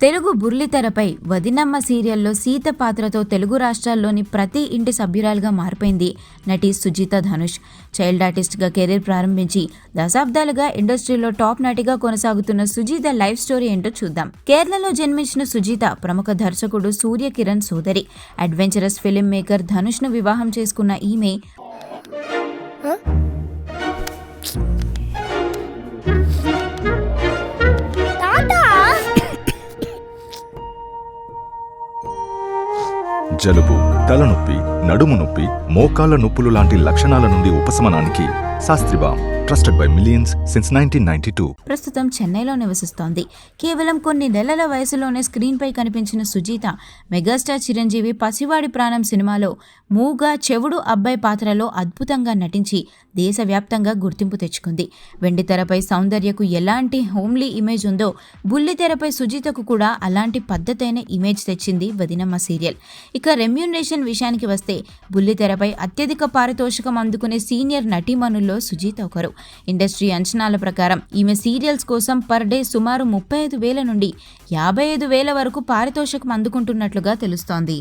తెలుగు బుర్లితెరపై వదినమ్మ సీరియల్లో సీత పాత్రతో తెలుగు రాష్ట్రాల్లోని ప్రతి ఇంటి సభ్యురాలుగా మారిపోయింది నటి సుజిత ధనుష్. చైల్డ్ ఆర్టిస్ట్గా కెరీర్ ప్రారంభించి దశాబ్దాలుగా ఇండస్ట్రీలో టాప్ నటిగా కొనసాగుతున్న సుజిత లైఫ్ స్టోరీ ఏంటో చూద్దాం. కేరళలో జన్మించిన సుజిత ప్రముఖ దర్శకుడు సూర్య కిరణ్ సోదరి. అడ్వెంచరస్ ఫిల్మ్ మేకర్ ధనుష్ను వివాహం చేసుకున్న ఈమె జలుబు, తలనొప్పి, నడుము నొప్పి, మోకాళ్ల నొప్పులు లాంటి లక్షణాల నుండి ఉపశమనానికి శాస్త్రిబామ్, ట్రస్టెడ్ బై మిలియన్స్ సిన్స్ 1992. ప్రస్తుతం చెన్నైలో నివసిస్తోంది. కేవలం కొన్ని నెలల వయసులోనే స్క్రీన్ పై కనిపించిన సుజిత మెగాస్టార్ చిరంజీవి పసివాడి ప్రాణం సినిమాలో మూగా చెవుడు అబ్బాయి పాత్రలో అద్భుతంగా నటించి దేశవ్యాప్తంగా గుర్తింపు తెచ్చుకుంది. వెండితెరపై సౌందర్యకు ఎలాంటి హోమ్లీ ఇమేజ్ ఉందో బుల్లితెరపై సుజితకు కూడా అలాంటి పద్ధతైన ఇమేజ్ తెచ్చింది వదినమ్మ సీరియల్. ఇక రెమ్యూనరేషన్ విషయానికి వస్తే బుల్లితెరపై అత్యధిక పారితోషికం అందుకునే సీనియర్ నటీమణుల్లో సుజిత ఒకరు. ఇండస్ట్రీ అంచనాల ప్రకారం ఈమె సీరియల్స్ కోసం పర్ డే సుమారు 35,000 నుండి 55,000 వరకు పారితోషికం అందుకుంటున్నట్లుగా తెలుస్తోంది.